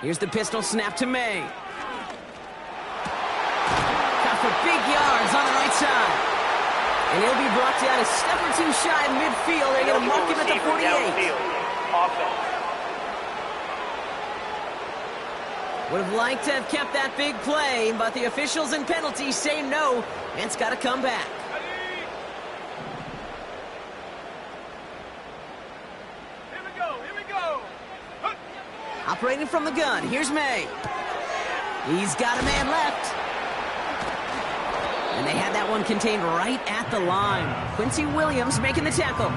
Here's the pistol snap to May. Got for big yards on the right side. And he'll be brought down a step or two shy in midfield. They're going to mark him at the 48. Would have liked to have kept that big play, but the officials and penalties say no, and it's got to come back. Operating from the gun, here's May. He's got a man left. And they had that one contained right at the line. Quincy Williams making the tackle.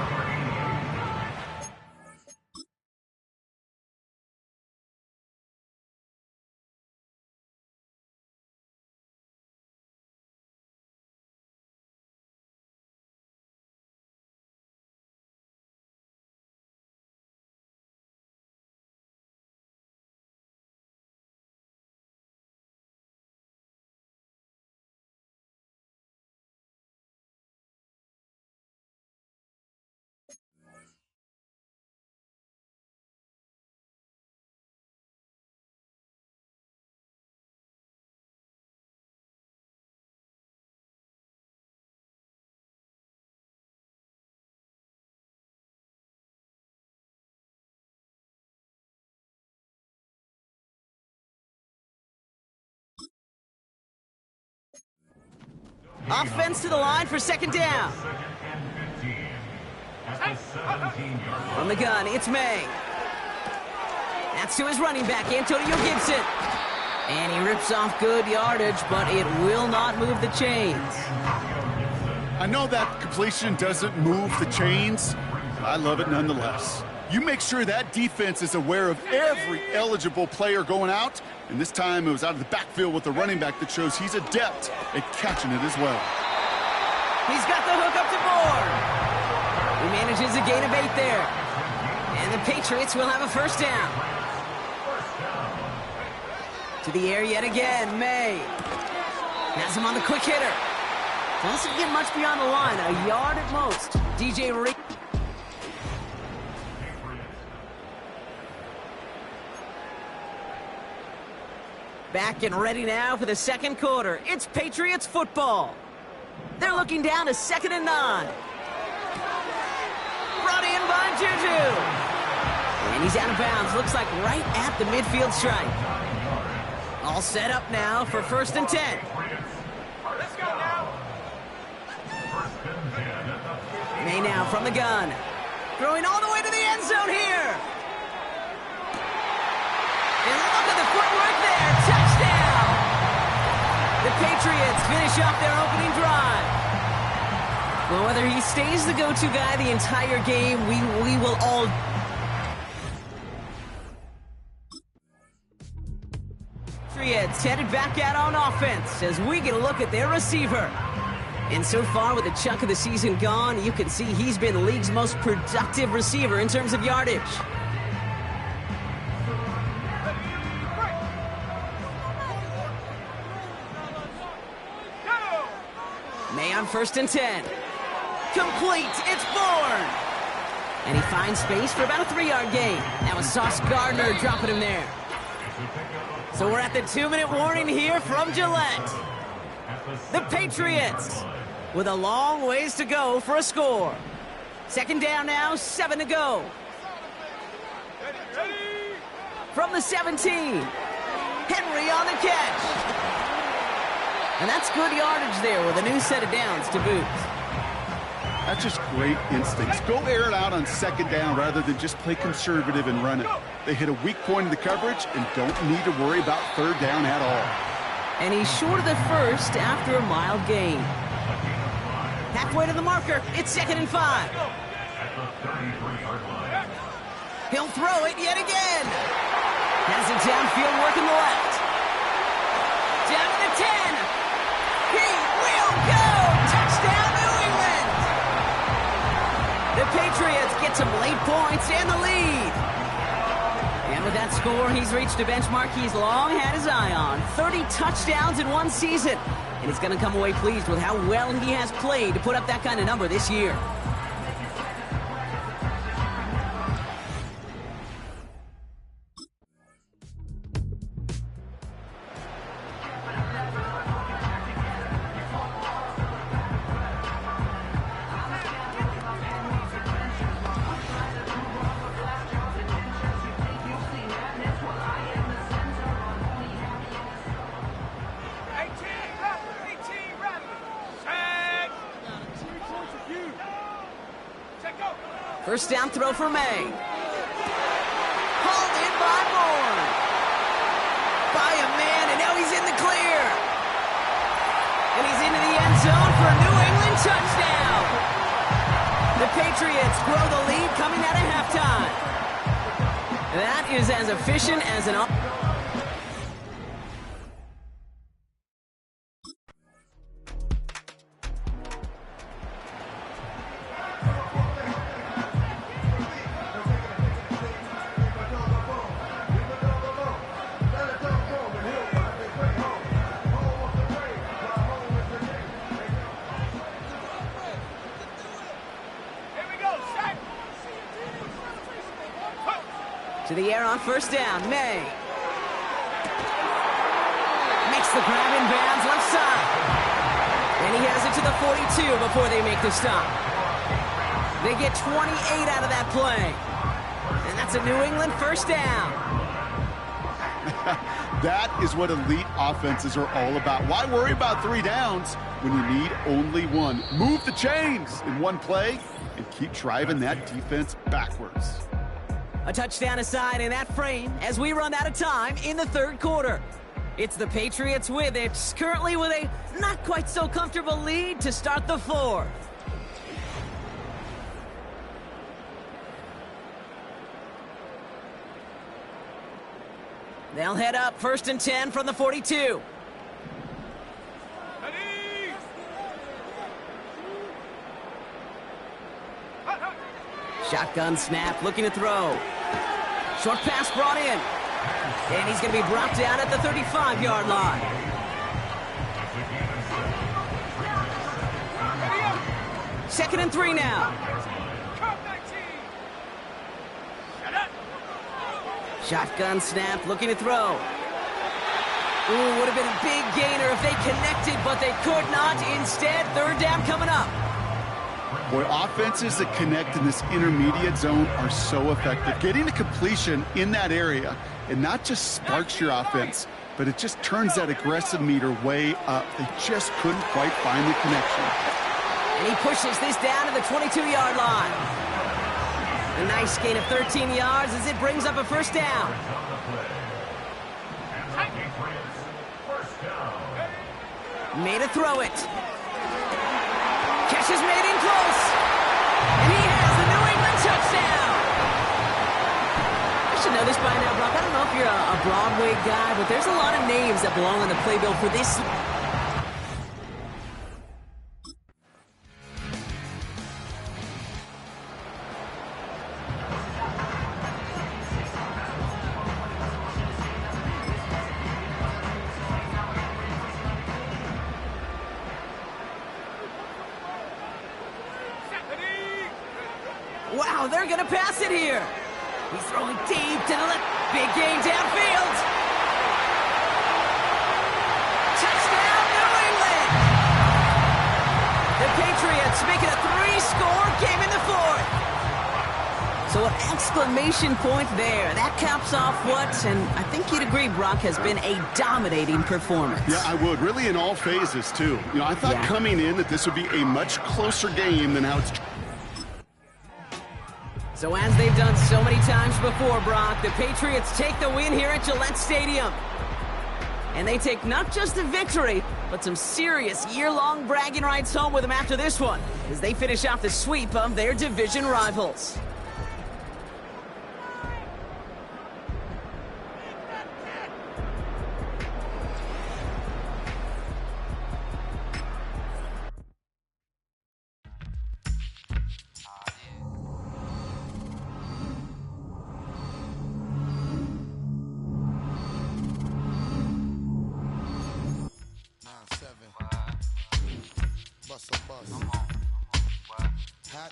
Offense to the line for second down. From the gun, it's May. That's to his running back, Antonio Gibson. And he rips off good yardage, but it will not move the chains. I know that completion doesn't move the chains. I love it nonetheless. You make sure that defense is aware of every eligible player going out, and this time it was out of the backfield with a running back that shows he's adept at catching it as well. He's got the hook up to board. He manages a gain of 8 there. And the Patriots will have a first down. To the air yet again, May. Has him on the quick hitter. Doesn't get much beyond the line, a yard at most. DJ Reed. Back and ready now for the second quarter. It's Patriots football. They're looking down to 2nd and 9. Brought in by Juju. And he's out of bounds. Looks like right at the midfield stripe. All set up now for 1st and 10. Let's go now. May now from the gun. Throwing all the way to the end zone here. And look at the footwork there. Touchdown! The Patriots finish off their opening drive. Well, whether he stays the go-to guy the entire game, we will all... Patriots headed back out on offense as we get a look at their receiver. And so far, with a chunk of the season gone, you can see he's been the league's most productive receiver in terms of yardage. May on 1st and 10. Complete. It's Bourne. And he finds space for about a 3-yard gain. That was Sauce Gardner dropping him there. So we're at the 2-minute warning here from Gillette. The Patriots with a long ways to go for a score. 2nd down now, 7 to go. From the 17. Henry on the catch. And that's good yardage there with a new set of downs to boot. That's just great instincts. Go air it out on 2nd down rather than just play conservative and run it. They hit a weak point in the coverage and don't need to worry about 3rd down at all. And he's short of the first after a mild gain. Halfway to the marker, it's 2nd and 5. He'll throw it yet again. Has it downfield working the left. Down to the 10. He get some late points and the lead. And with that score, he's reached a benchmark he's long had his eye on. 30 touchdowns in one season. And he's going to come away pleased with how well he has played to put up that kind of number this year. First down throw for May. Hauled in by Bourne. By a man, and now he's in the clear. And he's into the end zone for a New England touchdown. The Patriots grow the lead coming out of halftime. That is as efficient as an... To the air on first down, May. Makes the grab in bounds left side. And he has it to the 42 before they make the stop. They get 28 out of that play. And that's a New England first down. That is what elite offenses are all about. Why worry about 3 downs when you need only one? Move the chains in one play and keep driving that defense backwards. A touchdown aside in that frame as we run out of time in the third quarter. It's the Patriots with it, currently with a not quite so comfortable lead to start the fourth. They'll head up first and 10 from the 42. Shotgun snap, looking to throw. Short pass brought in. And he's going to be brought down at the 35-yard line. Second and 3 now. Shotgun snap, looking to throw. Ooh, would have been a big gainer if they connected, but they could not. Instead, third down coming up. Boy, offenses that connect in this intermediate zone are so effective. Getting the completion in that area, it not just sparks your offense, but it just turns that aggressive meter way up. They just couldn't quite find the connection. And he pushes this down to the 22-yard line. A nice gain of 13 yards as it brings up a first down. Made to throw it. Catch is made in close. And he has the New England touchdown. I should know this by now, Brock. I don't know if you're a Broadway guy, but there's a lot of names that belong on the playbill for this. Wow, they're going to pass it here. He's throwing deep to the left. Big game downfield. Touchdown, New England. The Patriots make it a 3-score game in the fourth. So an exclamation point there. That caps off what, and I think you'd agree, Brock, has been a dominating performance. Yeah, I would. Really in all phases, too. You know, I thought coming in that this would be a much closer game than how it's... So as they've done so many times before, Brock, the Patriots take the win here at Gillette Stadium. And they take not just a victory, but some serious year-long bragging rights home with them after this one, as they finish off the sweep of their division rivals. bust a bus. Hot.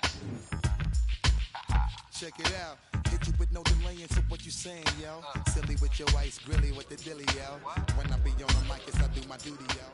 Check it out. Hit you with no delaying, so what you saying, yo? Silly with your ice, grilly with the dilly, yo. When I be on the mic, yes, I do my duty, yo.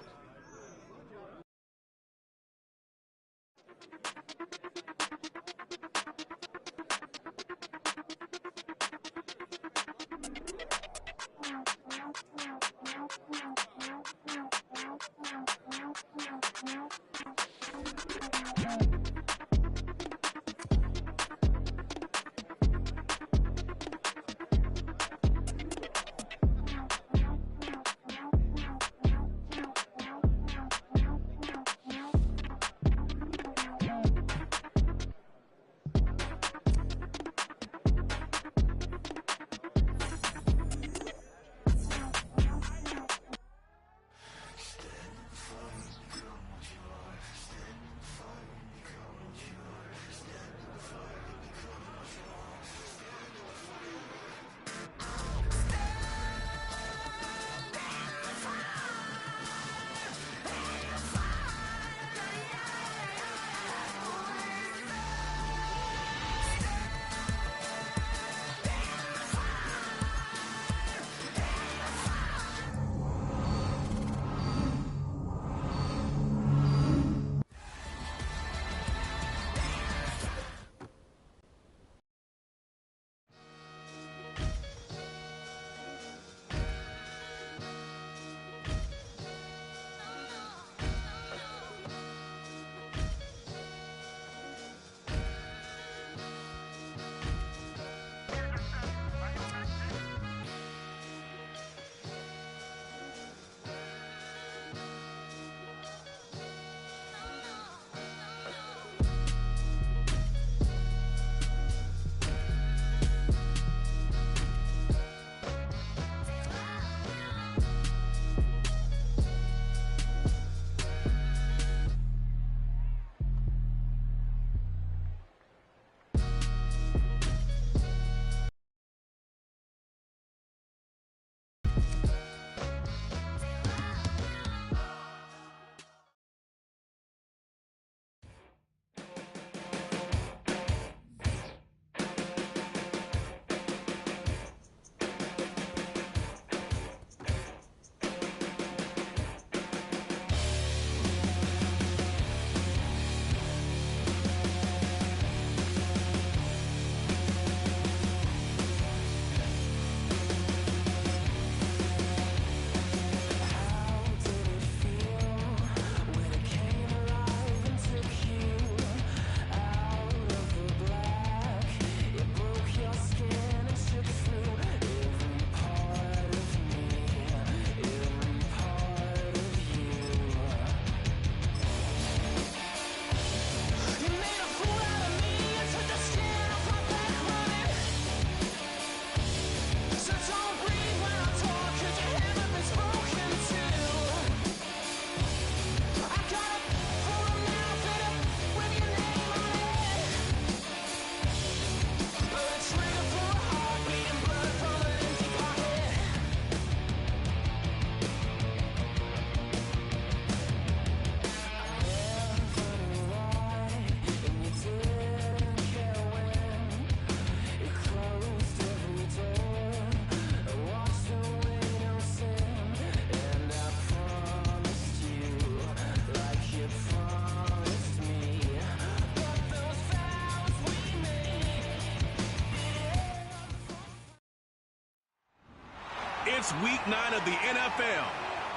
It's week 9 of the NFL,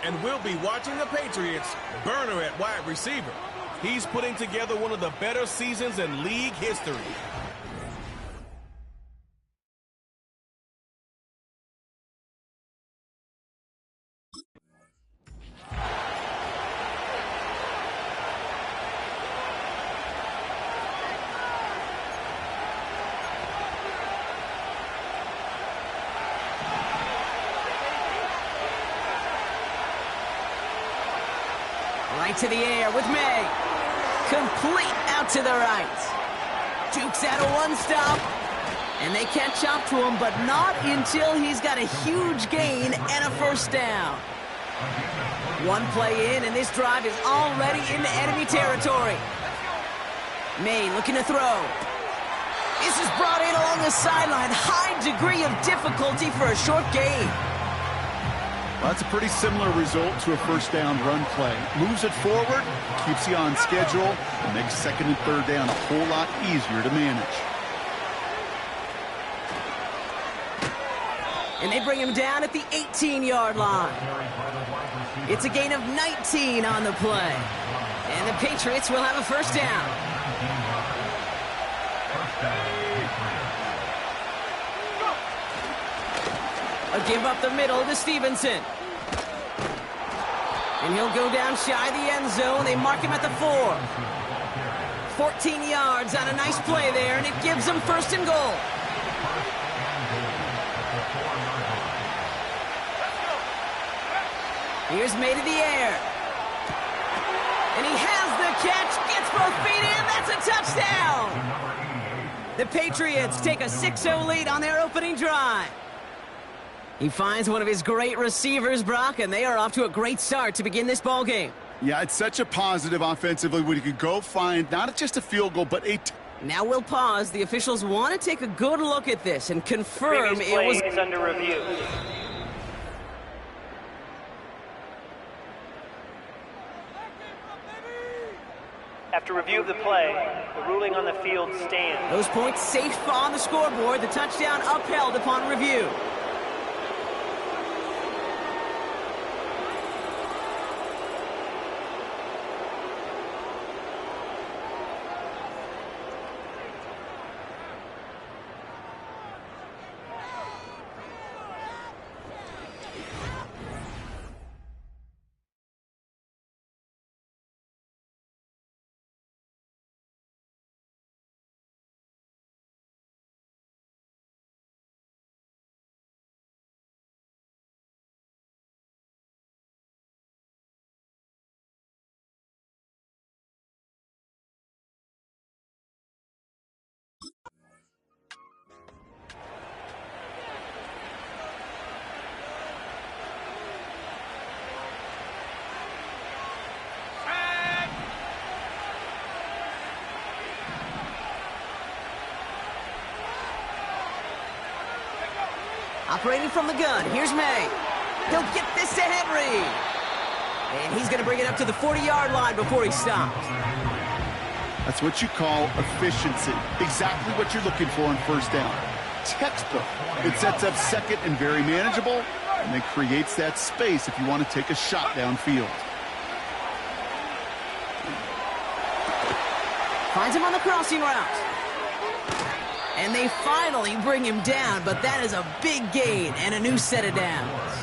and we'll be watching the Patriots burner at wide receiver. He's putting together one of the better seasons in league history. Right to the air with May. Complete out to the right. Dukes out of one stop. And they catch up to him, but not until he's got a huge gain and a first down. One play in, and this drive is already into enemy territory. May looking to throw. This is brought in along the sideline. High degree of difficulty for a short gain. Well, that's a pretty similar result to a first down run play. Moves it forward, keeps you on schedule, and makes second and third down a whole lot easier to manage. And they bring him down at the 18-yard line. It's a gain of 19 on the play. And the Patriots will have a first down. A give up the middle to Stevenson. And he'll go down shy of the end zone. They mark him at the 4. 14 yards on a nice play there, and it gives them first and goal. Here's May to the air. And he has the catch, gets both feet in, that's a touchdown! The Patriots take a 6-0 lead on their opening drive. He finds one of his great receivers, Brock, and they are off to a great start to begin this ball game. Yeah, it's such a positive offensively when you could go find not just a field goal, but a... Now we'll pause. The officials want to take a good look at this and confirm Previous play it was... is under review. After review of the play, the ruling on the field stands. Those points safe on the scoreboard. The touchdown upheld upon review. Operating from the gun, here's May. He'll get this to Henry. And he's going to bring it up to the 40-yard line before he stops. That's what you call efficiency. Exactly what you're looking for on first down. Textbook. It sets up second and very manageable, and then creates that space if you want to take a shot downfield. Finds him on the crossing route. And they finally bring him down, but that is a big gain and a new set of downs.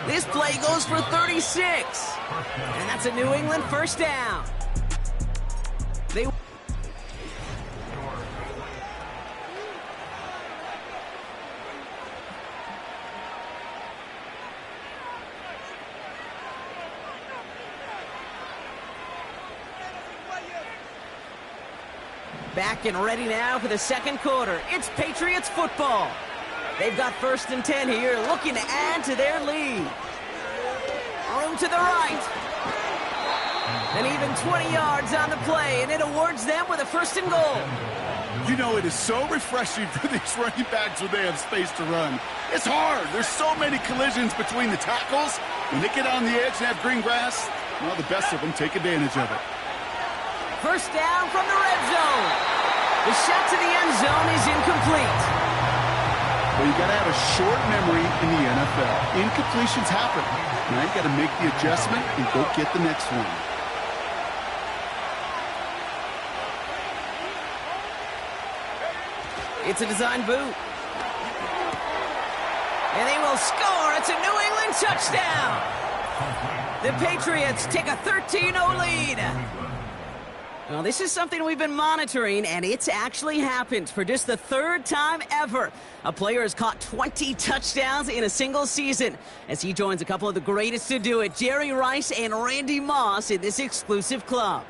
This play goes for 36. And that's a New England first down. They... Back and ready now for the second quarter. It's Patriots football. They've got first and 10 here, looking to add to their lead. Room to the right. And even 20 yards on the play, and it awards them with a first and goal. You know, it is so refreshing for these running backs when they have space to run. It's hard. There's so many collisions between the tackles. When they get on the edge and have green grass, well, the best of them take advantage of it. First down from the red zone. The shot to the end zone is incomplete. Well, you got to have a short memory in the NFL. Incompletions happen. Now you got to make the adjustment and go get the next one. It's a design boot. And they will score. It's a New England touchdown. The Patriots take a 13-0 lead. Well, this is something we've been monitoring, and it's actually happened for just the third time ever. A player has caught 20 touchdowns in a single season as he joins a couple of the greatest to do it, Jerry Rice and Randy Moss, in this exclusive club.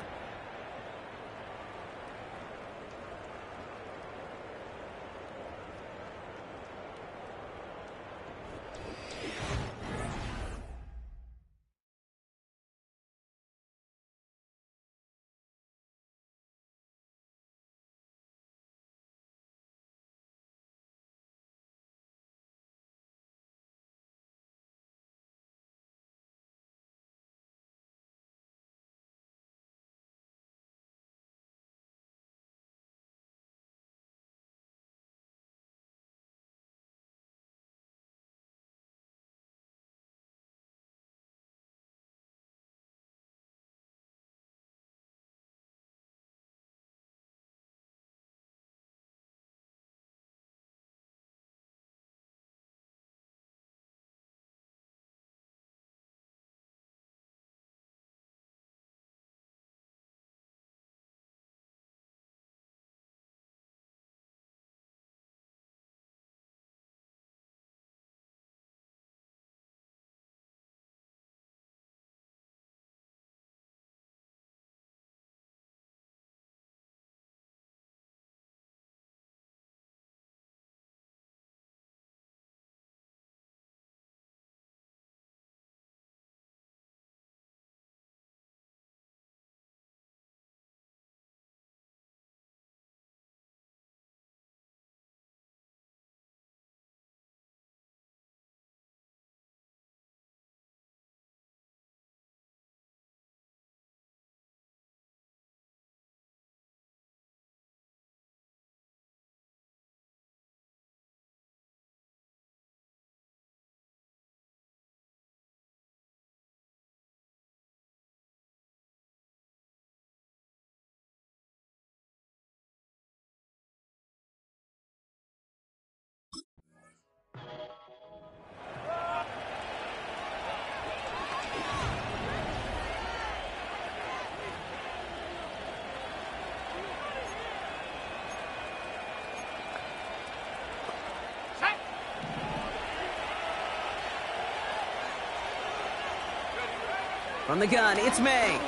From the gun, it's May. And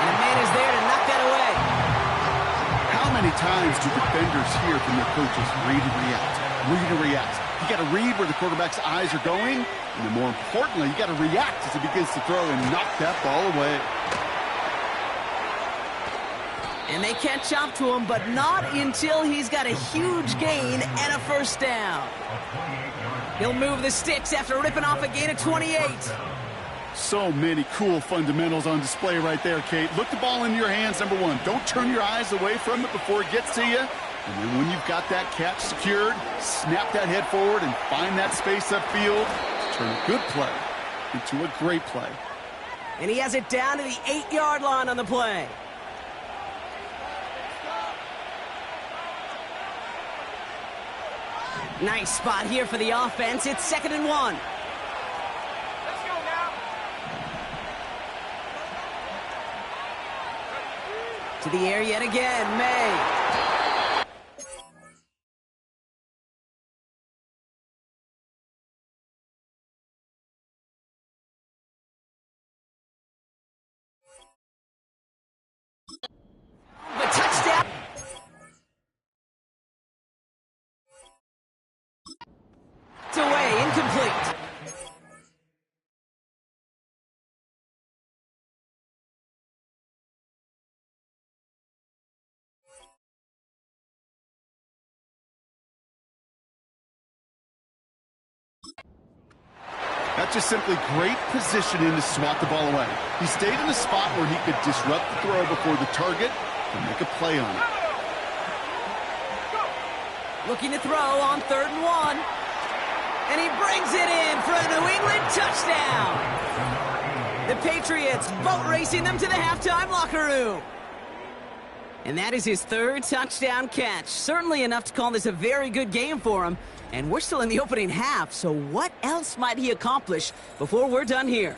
a man is there to knock that away. How many times do defenders hear from their coaches, read and react, read and react? You got to read where the quarterback's eyes are going, and then more importantly, you got to react as he begins to throw and knock that ball away. And they catch up to him, but not until he's got a huge gain and a first down. He'll move the sticks after ripping off a gain of 28. So many cool fundamentals on display right there, Kate. Look the ball into your hands, number one. Don't turn your eyes away from it before it gets to you. And then when you've got that catch secured, snap that head forward and find that space upfield. Turn a good play into a great play. And he has it down to the 8-yard line on the play. Nice spot here for the offense. It's 2nd and 1. Let's go now. To the air yet again, May. The touchdown. It's away, incomplete. That's just simply great positioning to swat the ball away. He stayed in a spot where he could disrupt the throw before the target and make a play on it. Looking to throw on 3rd and 1. And he brings it in for a New England touchdown. The Patriots boat racing them to the halftime locker room. And that is his 3rd touchdown catch. Certainly enough to call this a very good game for him. And we're still in the opening half, so what else might he accomplish before we're done here?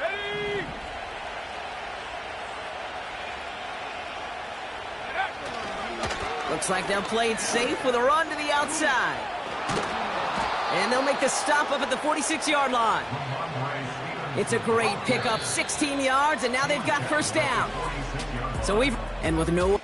Ready? Looks like they'll play it safe with a run to the outside. And they'll make the stop up at the 46-yard line. It's a great pickup, 16 yards, and now they've got first down. So and with no...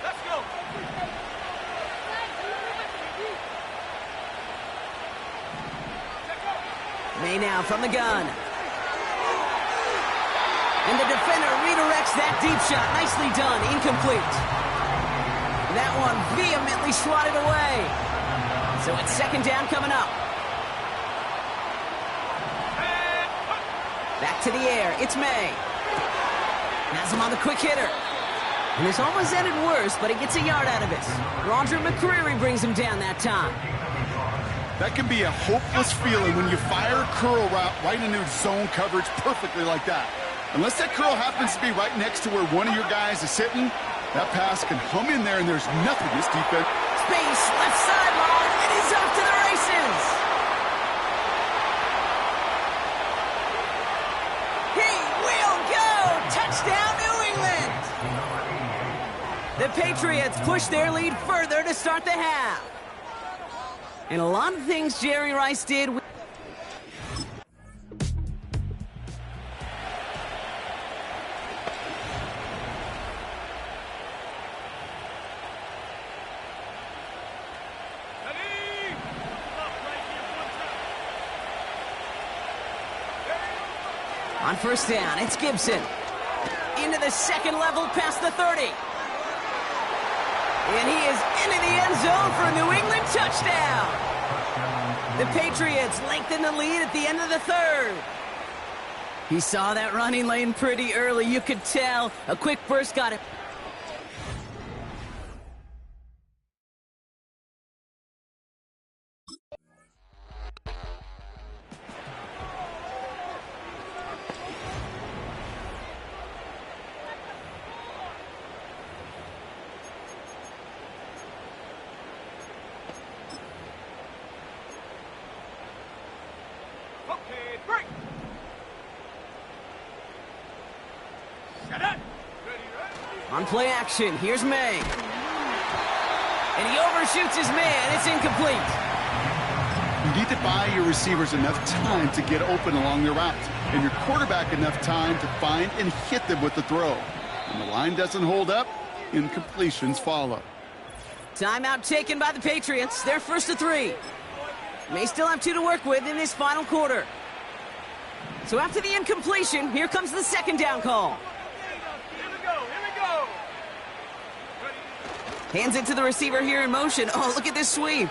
Let's go. May now from the gun. And the defender redirects that deep shot. Nicely done. Incomplete. That one vehemently swatted away. So it's 2nd down coming up. Back to the air. It's May. Has him on the quick hitter. And this almost ended worse, but he gets a yard out of it. Roger McCreary brings him down that time. That can be a hopeless feeling when you fire a curl route right into zone coverage perfectly like that. Unless that curl happens to be right next to where one of your guys is sitting, that pass can hum in there and there's nothing this defense. Space, left sideline, and he's off to the races. He will go! Touchdown, New England! The Patriots push their lead further to start the half. And a lot of things Jerry Rice did. On first down, it's Gibson. Into the second level past the 30. And he is into the end zone for a New England touchdown. The Patriots lengthen the lead at the end of the 3rd. He saw that running lane pretty early. You could tell. A quick burst got it. Okay, break. Set it. Ready, ready. On play action, here's May. And he overshoots his man. It's incomplete. You need to buy your receivers enough time to get open along their route, and your quarterback enough time to find and hit them with the throw. When the line doesn't hold up, incompletions follow. Timeout taken by the Patriots. They're first to 3. May still have 2 to work with in this final quarter. So after the incompletion, here comes the second down call. Here we go, here we go. Ready. Hands it to the receiver here in motion. Oh, look at this sweep.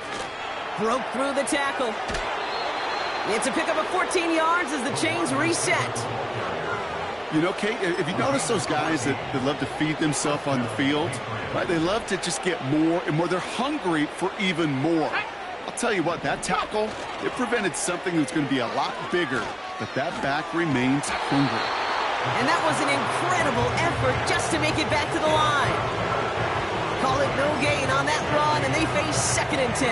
Broke through the tackle. It's a pickup of 14 yards as the chains reset. You know, Kate, if you notice those guys that love to feed themselves on the field, right? They love to just get more and more. They're hungry for even more. I'll tell you what, that tackle, it prevented something that's going to be a lot bigger, but that back remains hungry. And that was an incredible effort just to make it back to the line. Call it no gain on that run, and they face 2nd and 10.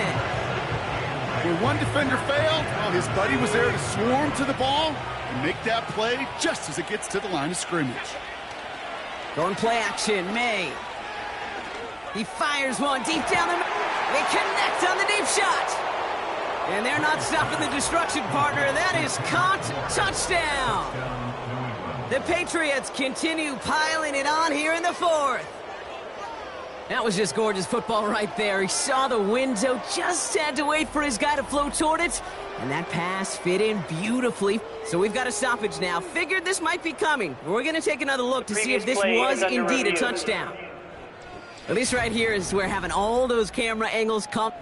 When one defender failed, well, his buddy was there to swarm to the ball and make that play just as it gets to the line of scrimmage. Going play action, May. He fires one deep down the middle. They connect on the deep shot. And they're not stopping the destruction, partner. That is caught. Touchdown. The Patriots continue piling it on here in the 4th. That was just gorgeous football right there. He saw the window, just had to wait for his guy to flow toward it. And that pass fit in beautifully. So we've got a stoppage now. Figured this might be coming. We're going to take another look to see if this was indeed a touchdown. Well, this right here is where having all those camera angles come.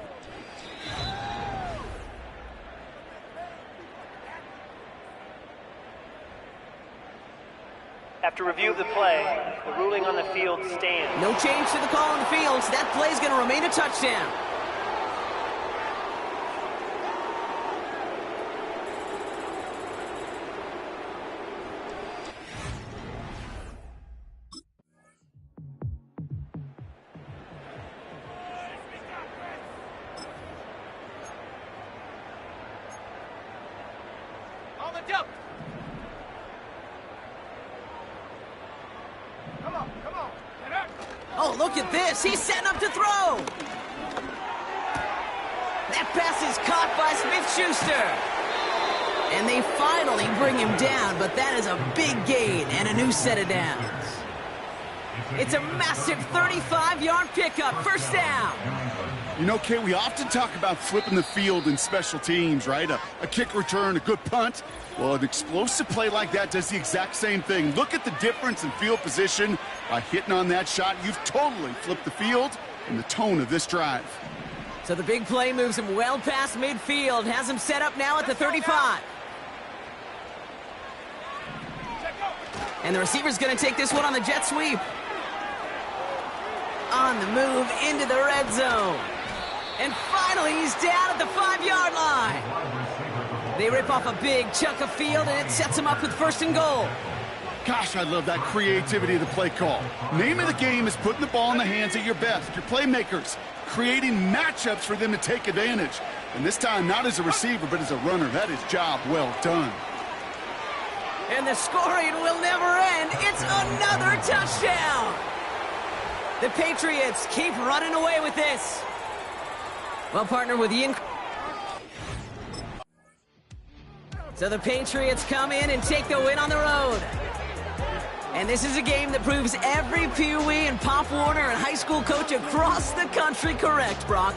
After review of the play, the ruling on the field stands. No change to the call on the field, so that play's going to remain a touchdown. On the jump. Come on, come on. Get up. Oh, look at this. He's setting up to throw. That pass is caught by Smith-Schuster. And they finally bring him down, but that is a big gain and a new set of downs. It's a massive 35-yard pickup. First down. You know, Kate, we often talk about flipping the field in special teams, right? A kick return, a good punt. Well, an explosive play like that does the exact same thing. Look at the difference in field position. By hitting on that shot, you've totally flipped the field and the tone of this drive. So the big play moves him well past midfield, has him set up now at the 35. And the receiver's going to take this one on the jet sweep. On the move into the red zone. And finally, he's down at the 5-yard line. They rip off a big chunk of field, and it sets him up with 1st and goal. Gosh, I love that creativity of the play call. Name of the game is putting the ball in the hands of your best, your playmakers, creating matchups for them to take advantage. And this time, not as a receiver, but as a runner. That is job well done. And the scoring will never end. It's another touchdown. The Patriots keep running away with this. Well, partner, with the so the Patriots come in and take the win on the road. And this is a game that proves every Pee Wee and Pop Warner and high school coach across the country correct, Brock.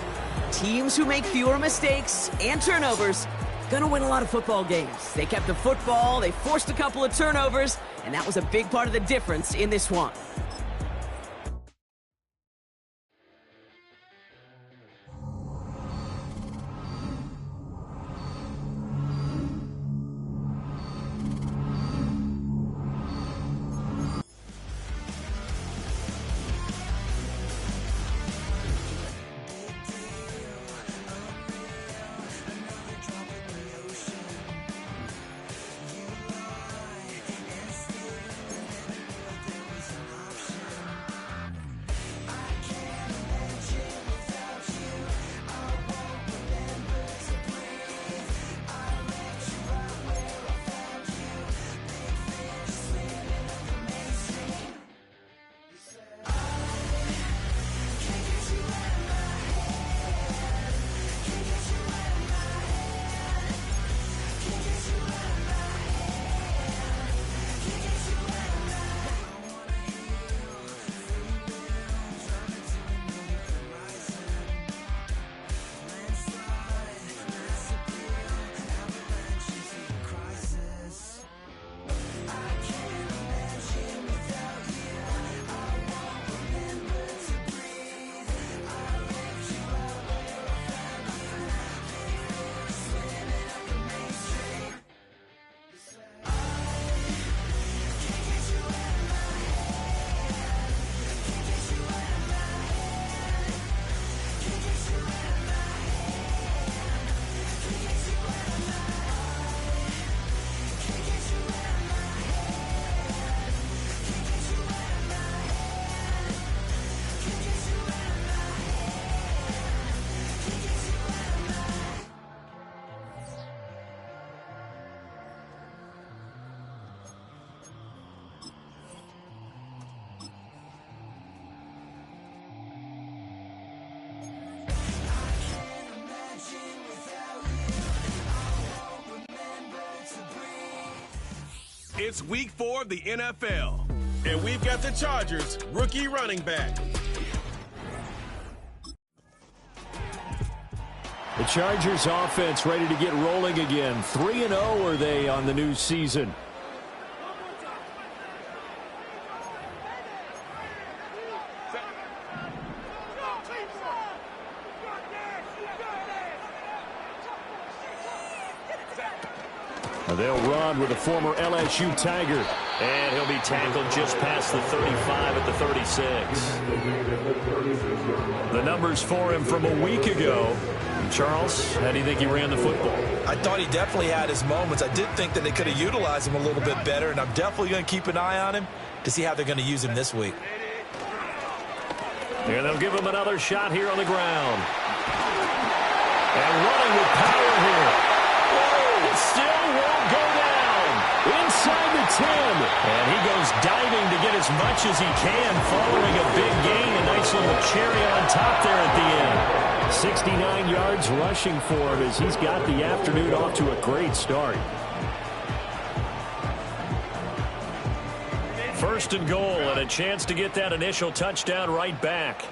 Teams who make fewer mistakes and turnovers gonna win a lot of football games. They kept the football, they forced a couple of turnovers, and that was a big part of the difference in this one. It's week 4 of the NFL, and we've got the Chargers rookie running back. The Chargers offense ready to get rolling again. 3-0 are they on the new season. They'll run with a former LSU Tiger. And he'll be tackled just past the 35 at the 36. The numbers for him from a week ago. Charles, how do you think he ran the football? I thought he definitely had his moments. I did think that they could have utilized him a little bit better, and I'm definitely going to keep an eye on him to see how they're going to use him this week. And they'll give him another shot here on the ground. And running with power here. It still won't go down. Inside the 10. And he goes diving to get as much as he can following a big gain. A nice little cherry on top there at the end. 69 yards rushing for him as he's got the afternoon off to a great start. First and goal and a chance to get that initial touchdown right back.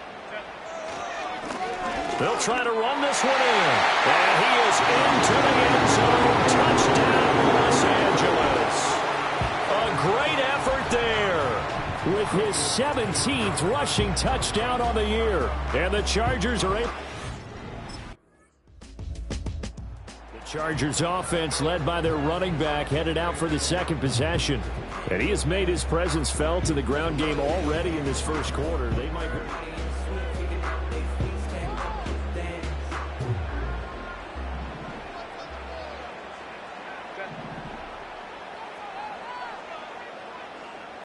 They'll try to run this one in. And he is into the end zone. Touchdown, Los Angeles. A great effort there with his 17th rushing touchdown on the year. And the Chargers are able. The Chargers offense led by their running back headed out for the second possession. And he has made his presence felt in the ground game already in this first quarter. They might